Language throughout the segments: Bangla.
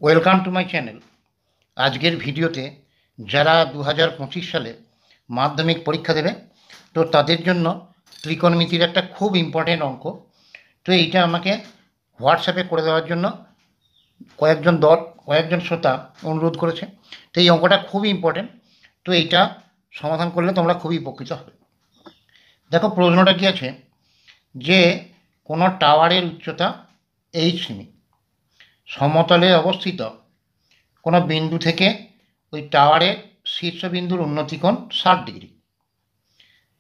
Welcome to my channel. আজকের ভিডিওতে যারা 2025 সালে মাধ্যমিক পরীক্ষা দেবে তো তাদের জন্য ত্রিকোণমিতির একটা খুব ইম্পর্টেন্ট অঙ্ক। তো এইটা আমাকে হোয়াটসঅ্যাপে করে দেওয়ার জন্য কয়েকজন শ্রোতা অনুরোধ করেছে। তো এই অঙ্কটা খুবই ইম্পর্টেন্ট। তো এইটা সমাধান করলে তোমরা খুবই উপকৃত হবে। দেখো প্রশ্নটা কী আছে, যে কোনো টাওয়ারের উচ্চতা h সেমি, সমতলে অবস্থিত কোনো বিন্দু থেকে ওই টাওয়ারের শীর্ষবিন্দুর উন্নতিকোণ 60 ডিগ্রি।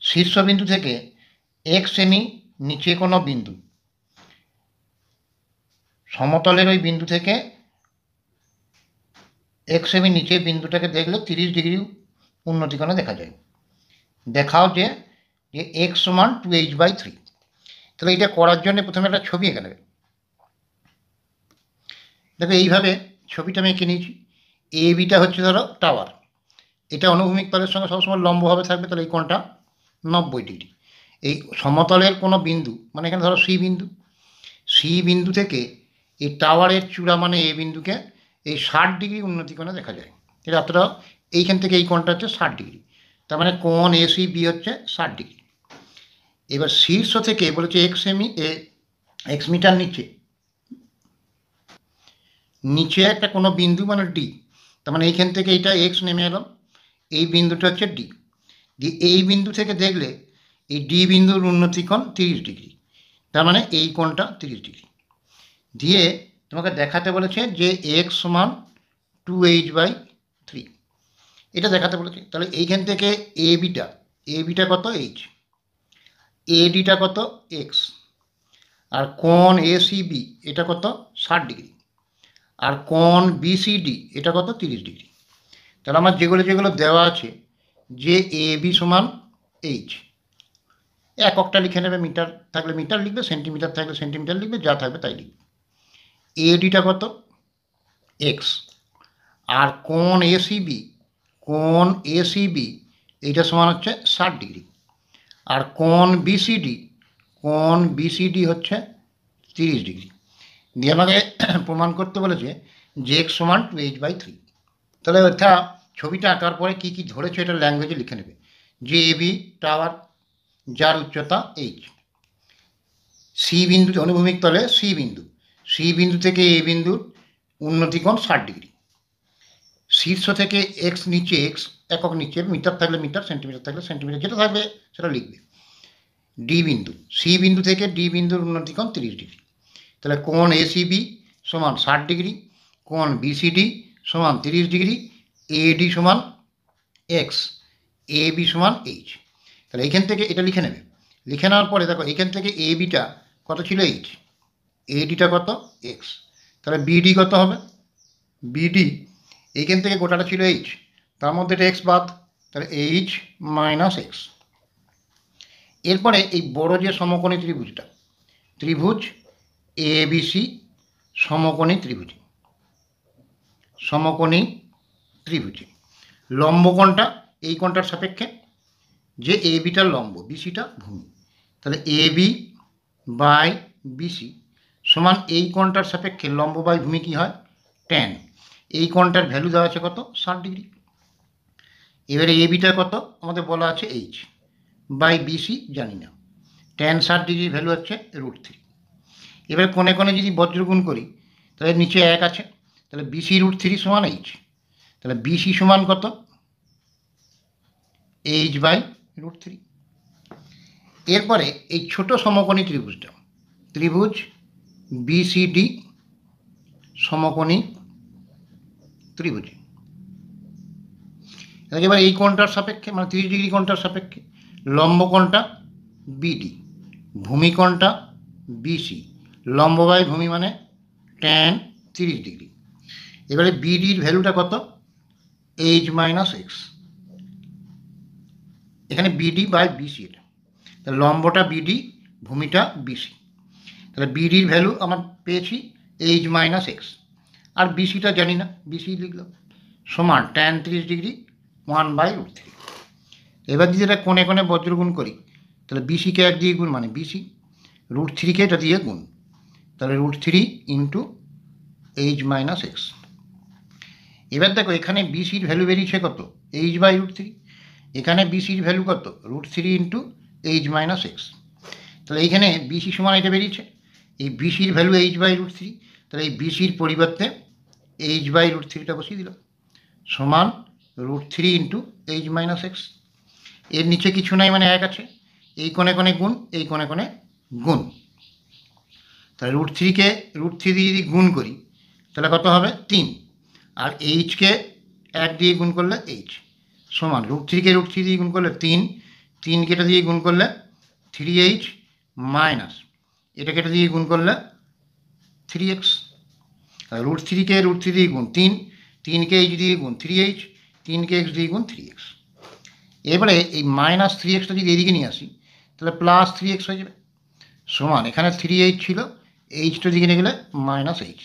শীর্ষবিন্দু থেকে 1 সেমি নিচে কোনো বিন্দু, সমতলের ওই বিন্দু থেকে 1 সেমি নিচে বিন্দুটাকে দেখলে 30 ডিগ্রি উন্নতিকোণে দেখা যায়। দেখাও যে x সমান 2h/3। তাহলে এটা করার জন্য প্রথমে একটা ছবি এঁকে নেবে। দেখো এইভাবে ছবিটা আমি এঁকে নিয়েছি। এ বিটা হচ্ছে ধরো টাওয়ার, এটা অনুভূমিক তলের সঙ্গে সবসময় লম্বভাবে থাকবে, তাহলে এই কোণটা 90 ডিগ্রি। এই সমতলের কোনো বিন্দু মানে এখানে ধরো সি বিন্দু থেকে এই টাওয়ারের চূড়া মানে এ বিন্দুকে এই 60 ডিগ্রি উন্নতিকোণে দেখা যায়। এটা অতটা এইখান থেকে এই কোণটা হচ্ছে 60 ডিগ্রি, তার মানে কোণ এসিবি হচ্ছে 60 ডিগ্রি। এবার শীর্ষ থেকে বলেছে এক্স মিটার নিচে একটা কোনো বিন্দু মানে ডি, তার মানে এইখান থেকে এইটা এক্স নেমে এলাম, এই বিন্দুটা হচ্ছে ডি। দিয়ে এই বিন্দু থেকে দেখলে এই ডি বিন্দুর উন্নতিকোণ 30 ডিগ্রি, তার মানে এই কোণটা 30 ডিগ্রি। দিয়ে তোমাকে দেখাতে বলেছে যে এক্স সমান 2h/3, এটা দেখাতে বলেছে। তাহলে এইখান থেকে এ বিটা কত এইচ, এডিটা কত এক্স, আর কোণ এসিবি এটা কত 60 ডিগ্রি, আর কোণ বিসিডি এটা কত 30 ডিগ্রি। তাহলে আমার যেগুলো দেওয়া আছে যে এ বি সমান এইচ, এককটা লিখে নেবে, মিটার থাকলে মিটার লিখবে, সেন্টিমিটার থাকলে সেন্টিমিটার লিখবে, যা থাকবে তাই লিখবে। এডিটা কত এক্স, আর কোণ এসিবি এইটা সমান হচ্ছে 60 ডিগ্রি, আর কোণ বিসিডি হচ্ছে 30 ডিগ্রি। দিয়ে আমাকে প্রমাণ করতে বলেছে যে এক্স সমান 2h/3। তাহলে এটা ছবিটা আঁকার পরে কী কী ধরেছে এটা ল্যাঙ্গুয়েজে লিখে নেবে। যে এবি টাওয়ার যার উচ্চতা এইচ, সি বিন্দু অনুভূমিক তলে সি বিন্দু থেকে এ বিন্দুর উন্নতিকোণ 60 ডিগ্রি। শীর্ষ থেকে এক্স একক নিচে, মিটার থাকলে মিটার, সেন্টিমিটার থাকলে সেন্টিমিটার, যেটা থাকবে সেটা লিখবে। সি বিন্দু থেকে ডি বিন্দুর উন্নতিকোণ 30 ডিগ্রি। তাহলে কোণ এসিবি সমান 60 ডিগ্রি, কোণ বিসিডি সমান 30 ডিগ্রি, এডি সমান এক্স, এ বি সমান এইচ। তাহলে এইখান থেকে এটা লিখে নেবে। লিখে নেওয়ার পরে দেখো এইখান থেকে এ বিটা কত ছিল এইচ, এডিটা কত এক্স, তাহলে বিডি কত হবে, বিডি এইখান থেকে গোটাটা ছিল এইচ, তার মধ্যে এটা এক্স বাদ, তাহলে এইচ মাইনাস এক্স। এরপরে এই বড় যে সমকোণী ত্রিভুজ এবিসি সমকোণী ত্রিভুজ লম্ব কোণটা এই কোণটার সাপেক্ষে, যে এ বিটার লম্ব বিসিটা ভূমি, তাহলে এ বি বাই বিসি সমান এই কোণটার সাপেক্ষে লম্ব বাই ভূমি কী হয় ট্যান। এই কোণটার ভ্যালু দেওয়া আছে কত 60 ডিগ্রি। এবারে এ বিটা কত আমাদের বলা আছে এইচ, বাই বিসি জানি না, ট্যান 60 ডিগ্রির ভ্যালু হচ্ছে √3। এবার কোণে কোণে যদি বজ্রগুণ করি তাহলে নিচে 1 আছে, তাহলে বিসি √3 সমান এইচ, তাহলে বিসি সমান কত h/√3। এরপরে এই ছোট সমকোণী ত্রিভুজ বিসিডি সমকোণী ত্রিভুজ, এবার এই কোণটার সাপেক্ষে মানে 30 ডিগ্রি কোণটার সাপেক্ষে লম্ব কোণটা বিডি, ভূমি কোণটা বিসি, লম্ব বাই ভূমি মানে ট্যান 30 ডিগ্রি। এবারে বিডির ভ্যালুটা কত h-x, এখানে বিডি বাই বিসি, এটা তাহলে লম্বটা বিডি ভূমিটা বিসি, তাহলে বিডির ভ্যালু আমার পেয়েছি h-x, আর বিসিটা জানি না, বিসি লিখলাম সমান ট্যান 30 ডিগ্রি 1/√3। এবার যদি এটা কোণে কোণে বজ্রগুণ করি তাহলে বিসিকে 1 দিয়ে গুণ মানে বিসি, √3কে এটা দিয়ে গুণ, তাহলে √3 × h-x। এবার দেখো এখানে বিসির ভ্যালু বেরিয়েছে কত, h/√3। এখানে বিসির ভ্যালু কত, √3 ইন্টু h-x। তাহলে এইখানে বিসি সমান এটা বেরিয়েছে, এই বিসির ভ্যালু h/√3, তাহলে এই বিসির পরিবর্তে h/√3টা বসিয়ে দিল, সমান √3 ইন্টু h-x। এর নিচে কিছু নাই মানে এক আছে, এই কোণে কোণে গুণ, এই কোণে কোণে গুণ। তাহলে √3কে √3 দিয়ে যদি গুণ করি তাহলে কত হবে 3, আর এইচকে 1 দিয়ে গুণ করলে এইচ, সমান √3কে √3 দিয়ে গুণ করলে 3, 3কে এটা দিয়ে গুণ করলে 3h মাইনাস এটাকে এটা দিয়ে গুণ করলে 3x। √3কে √3 দিয়ে গুণ 3, 3কে h দিয়ে গুণ 3h, 3কে x দিয়ে গুণ 3x। এবারে এই মাইনাস 3xটা যদি এদিকে নিয়ে আসি তাহলে প্লাস 3x হয়ে যাবে, সমান এখানে 3h ছিল, এইচটা দিকে নিয়ে গেলে মাইনাস h।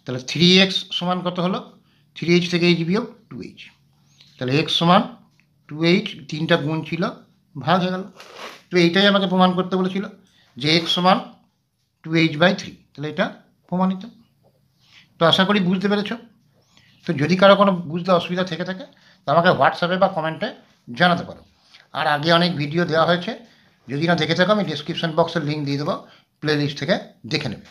তাহলে 3x সমান কত হলো, 3h থেকে h বিয়োগ 2h। তাহলে x সমান 2h, 3টা গুণ ছিল ভাগ হয়ে গেল। তো এইটাই আমাকে প্রমাণ করতে বলেছিল যে x সমান 2h/3। তাহলে এটা প্রমাণিত। তো আশা করি বুঝতে পেরেছ। তো যদি কারো কোনো বুঝতে অসুবিধা থেকে থাকে তো আমাকে হোয়াটসঅ্যাপে বা কমেন্টে জানাতে পারো। আর আগে অনেক ভিডিও দেওয়া হয়েছে, যদি না দেখে থাকো আমি ডিসক্রিপশন বক্সের লিঙ্ক দিয়ে দেবো, প্লে লিস্ট থেকে দেখে নেবে।